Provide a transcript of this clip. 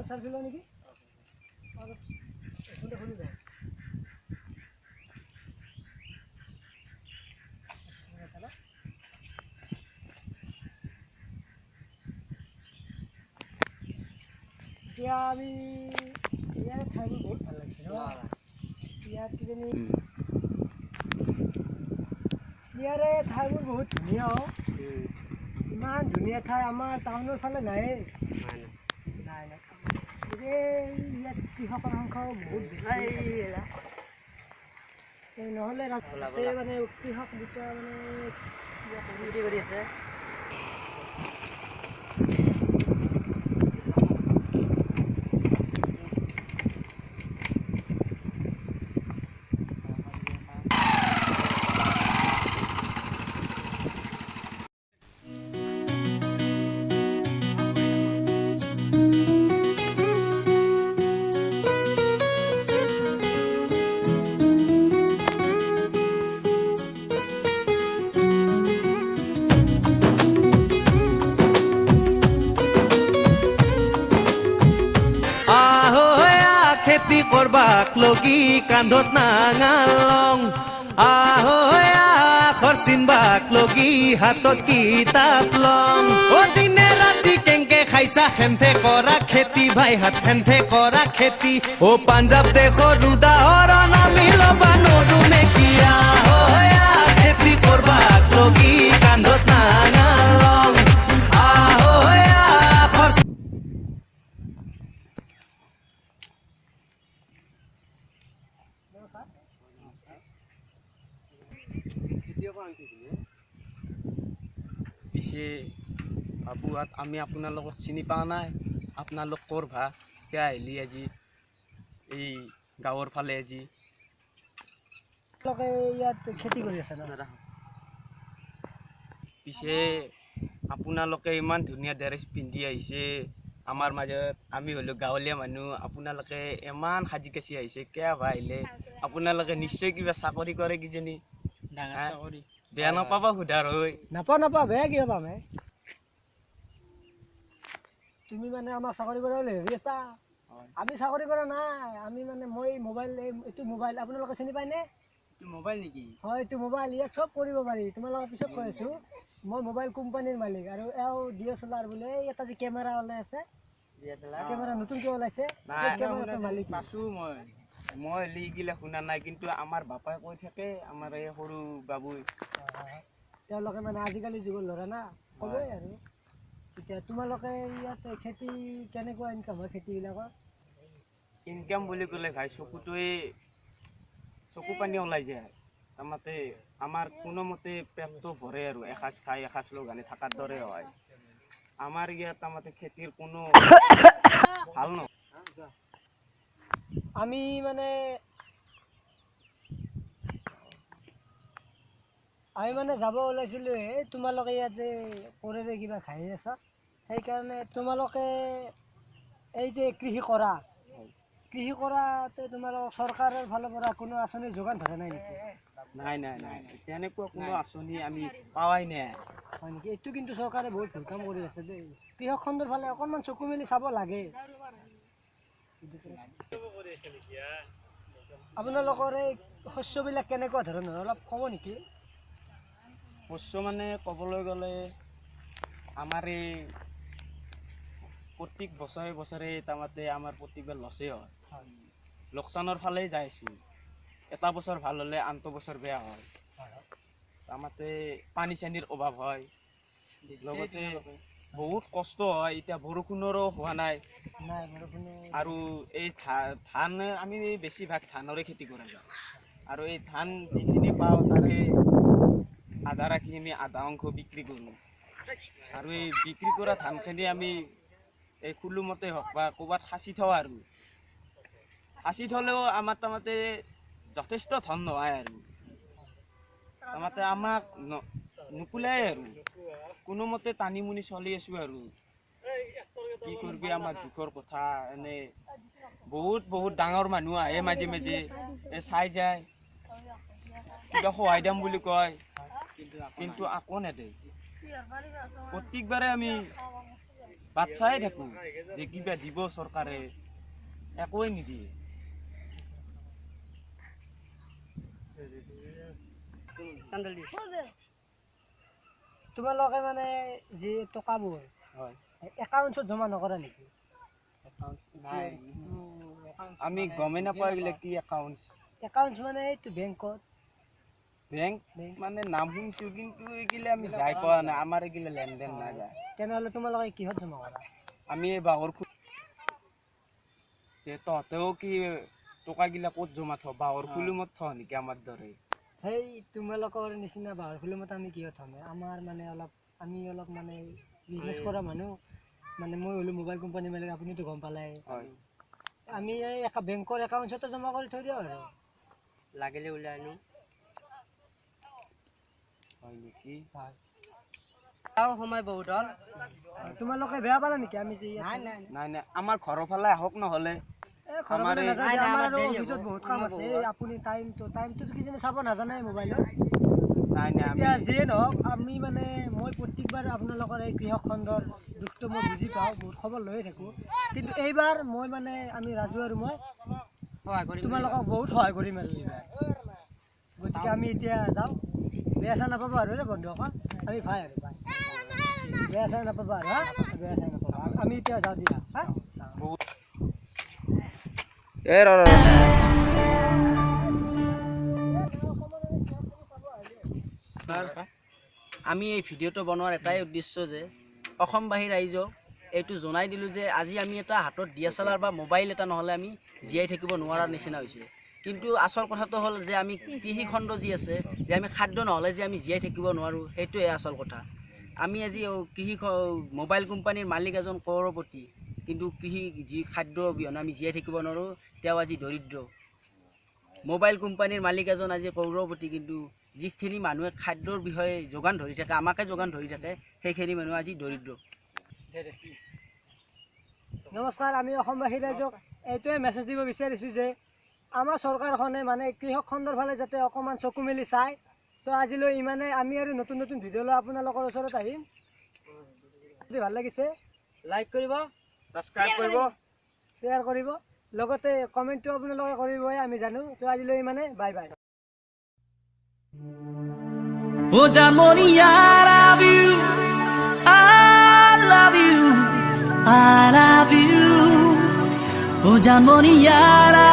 Selfie लो नेকি অলপ এখনতে খুলি দাও এতিয়া আমি ইয়াৰ ঠাইবোৰ বহুত ভাল লাগিছে ন ইয়াত কিজানি ইয়াৰে ঠাইবোৰ বহুত ধুনীয়া ইমান ধুনীয়া ঠাই আমাৰ টাউনৰ ফালে নাই নাই নাই ইয়াত কৃষকৰ সংখ্যাও বহুত বেছি নহ'লে ৰাস্তাতে মানে কৃষক দুটা মানে খেতি কৰি আছে খেতি করবাক লগি কান্ধত নাঙালং আখর চিনবাক লগি হাতত কিতাপ লং ও দিনে রাতি কেংকে খাইছা হেনথে করা খেতি ভাই হাত হেনথে করা খেতি ও পাঞ্জাব দেশর উদাহরণ আমি লবা নরু নেকি খেতি করবাক লগি কান্ধত নাঙালং পিছে বাবু আমি আপোনালোকক চিনি পোৱা নাই আপোনালোক ক'ৰ ভা কিয় আহিলি আজি এই গাঁৱৰ ফালে আজি ইয়াত খেতি কৰি আছে ন পিছে আপোনালোকে ইমান ধুনীয়া ড্ৰেছ পিন্ধি আহিছে আমাৰ মাজত আমি হ'লো গাঁৱলীয়া মানুহ আপোনালোকে ইমান সাজি কাচি আহিছে কিয় ভা আহিলে আপোনালোকে নিশ্চয় কিবা চাকৰি কৰে কিজানি বেয়া নাপাবা সুধাৰ হৈ নাপাওঁ বেয়া কিয় পাম তুমি মানে আমাক চাকৰি কৰা বুলি ভাবি আছা আমি চাকৰি কৰা নাই আমি মানে মই মোবাইল এইটো মোবাইল আপোনালোকে চিনি পায়নে মোবাইল নেকি হয় এইটো মোবাইল ইয়াত চব কৰিব পাৰি তোমালোকৰ পিছত কৈ আছো মই মোবাইল কোম্পানীৰ মালিক আৰু এও DSLR বোলে এটা যে কেমেৰা ওলাই আছে কেমেৰা নতুনকৈ ওলাইছে কেমেৰাৰ মালিক পাছো মই লিগিলা শুনা নাই কিন্তু আমাৰ বাপাই কৈ থাকে আমাৰ এই সৰু বাবুই তেওঁলোকে মানে আজিকালি যুগৰ ল'ৰা না ক'বই আৰু এতিয়া তোমালোকে ইয়াত খেতি কেনেকুৱা ইনকাম হয় খেতিবিলাকৰ ইনকাম বুলি ক'লে ভাই চকু পানী ওলাই যায় তাৰমানে আমাৰ কোনোমতে পেটটো ভৰে আৰু এসাঁজ খাই এসাঁজ লগানে থকাৰ দৰে হয় আমাৰ ইয়াত তাৰমানে খেতিৰ কোনো ভাল নহয় আমি মানে যাব ওলাইছিলোঁ তোমালোকে ইয়াত যে কোৰেৰে কিবা খাই আছা সেইকাৰণে তোমালোকে এই যে কৃষি কৰাতে তোমালোক চৰকাৰৰ ফালৰ পৰা কোনো আঁচনি যোগান ধৰা নাই নেকি নাই তেনেকুৱা কোনো আঁচনি আমি পাৱাই নাই হয় নেকি এইটো কিন্তু চৰকাৰে বহুত ভাল কাম কৰি আছে দেই কৃষক খণ্ডৰ ফালে অকণমান চকু মেলি চাব লাগে আপোনালোকৰ এই শস্যবিলাক কেনেকুৱা ধৰণৰ অলপ ক'ব নেকি শস্য মানে ক'বলৈ গ'লে আমাৰ এই প্ৰত্যেক বছৰে তাৰমানে আমাৰ প্ৰতিবাৰ লছে হয় লোকচানৰ ফালেই যাই আছোঁ এটা বছৰ ভাল হ'লে আনটো বছৰ বেয়া হয় তাৰমানে পানী চানীৰ অভাৱ হয় লগতে বহুত কষ্ট হয় এতিয়া বৰষুণৰো হোৱা নাই আৰু এই ধান আমি বেছিভাগ ধানৰে খেতি কৰা যায় আৰু এই ধান যিখিনি পাওঁ তাৰে আধা ৰাখি আমি আধা অংশ বিক্ৰী কৰোঁ আৰু এই বিক্ৰী কৰা ধানখিনি আমি এই খুলুমতে হওক বা ক'ৰবাত সাঁচি থওঁ আৰু সাঁচি থ'লেও আমাৰ তাৰমানে যথেষ্ট ধন নহয় আৰু তাৰমানে আমাক নুকুলাই আৰু কোনোমতে টানি মুনি চলি আছোঁ আৰু কি কৰবি আমাৰ দুখৰ কথা এনে বহুত ডাঙৰ মানুহ আহে মাজে মাজে চাই যায় কিবা সহায় দিম বুলি কয় কিন্তু আকৌ নেদে প্ৰত্যেকবাৰে আমি বাট চাই থাকো যে কিবা দিব চৰকাৰে, একোৱে নিদিয়ে। তোমালোকে মানে যি টকাবোৰ হয় একাউণ্টছত জমা নকৰা নেকি? নাই, আমি গমেই নাপাওঁ এইবিলাক কি একাউণ্ট। একাউণ্টছ মানে এইটো বেংকত। বেংক মানে নাম শুনিছো, কিন্তু এইগিলা আমি যাই পোৱা নাই, আমাৰ এইগিলা লেনদেন নাই। তেনেহ'লে তোমালোকে কিহত জমা কৰা? আমি এই বাহৰ তহঁতেও কি টকাগিলা ক'ত জমা থ, বাহৰ ফুলুমত থ নেকি আমাৰ দৰে? সেই তোমালোকৰ নিচিনা বাহৰ ফিল্মত আমি কিহত হ'ম? আমাৰ মানে আমি অলপ মানে বিজনেছ কৰা মানুহ, মানে মই হ'লো মোবাইল কোম্পানী মালিক, আপুনিতো গম পালাই। আমি এই বেংকৰ একাউণ্টছতে জমা কৰি থৈ দিওঁ আৰু লাগিলে ওলাই আনো। হয় নেকি? সময় বহুত হ'ল। তোমালোকে বেয়া পালা নেকি আমি যে? নাই নাই নাই নাই, আমাৰ ঘৰৰ ফালে আহক নহ'লে। আমাৰ অফিচত বহুত কাম আছে। আপুনি টাইমটো কিজানি চাব নাজানে মোবাইলত। নাই নাই, এতিয়া যিয়ে নহওক, আমি মানে মই প্ৰত্যেকবাৰ আপোনালোকৰ এই কৃষক খণ্ডৰ দুখটো মই বুজি পাওঁ, বহুত খবৰ লৈয়ে থাকোঁ, কিন্তু এইবাৰ মই মানে আমি ৰাজু আৰু মই তোমালোকক বহুত সহায় কৰিম আৰু এইবাৰ। গতিকে আমি এতিয়া যাওঁ, বেয়া চেয়া নাপাব আৰু বন্ধুসকল, আমি ভাই আৰু ভাই, বেয়া চেয়া নাপাব আৰু বেয়া চেয়া নাপাব। আমি এতিয়া যাওঁ দিয়া হা। আমি এই ভিডিঅ'টো বনোৱাৰ এটাই উদ্দেশ্য যে অসমবাসী ৰাইজক এইটো জনাই দিলোঁ যে আজি আমি এটা হাতত DSLR বা মোবাইল এটা নহ'লে আমি জীয়াই থাকিব নোৱাৰাৰ নিচিনা হৈছে। কিন্তু আচল কথাটো হ'ল যে আমি কৃষি খণ্ড যি আছে, যে আমি খাদ্য নহ'লে যে আমি জীয়াই থাকিব নোৱাৰোঁ, সেইটোৱে আচল কথা। আমি আজি মোবাইল কোম্পানীৰ মালিক এজন কৰৌৰপতি, কিন্তু যি খাদ্য অবিহনে আমি জীয়াই থাকিব নোৱাৰোঁ, তেওঁ আজি দৰিদ্ৰ। মোবাইল কোম্পানীৰ মালিক এজন আজি কৰৌৰপতি, কিন্তু যিখিনি মানুহে খাদ্যৰ বিষয়ে যোগান ধৰি থাকে, আমাকে যোগান ধৰি থাকে, সেইখিনি মানুহ আজি দৰিদ্ৰ। নমস্কাৰ, আমি অসমবাসী ৰাইজক এইটোৱে মেছেজ দিব বিচাৰিছোঁ যে আমাৰ চৰকাৰখনে মানে কৃষক খণ্ডৰ ফালে যাতে অকণমান চকু মেলি চায়। চ' আজিলৈ ইমানে, আমি আৰু নতুন নতুন ভিডিঅ' লৈ আপোনালোকৰ ওচৰত আহিম। যদি ভাল লাগিছে লাইক কৰিব, ছাবস্ক্ৰাইব কৰিব, শ্বেয়াৰ কৰিব, লগতে কমেণ্টটো আপোনালোকে কৰিবই, আমি জানো। ত' আজিলৈ ইমানে, bye bye. Oh Janmoni, I love you, I love you, I love you. Oh Janmoni, I love you.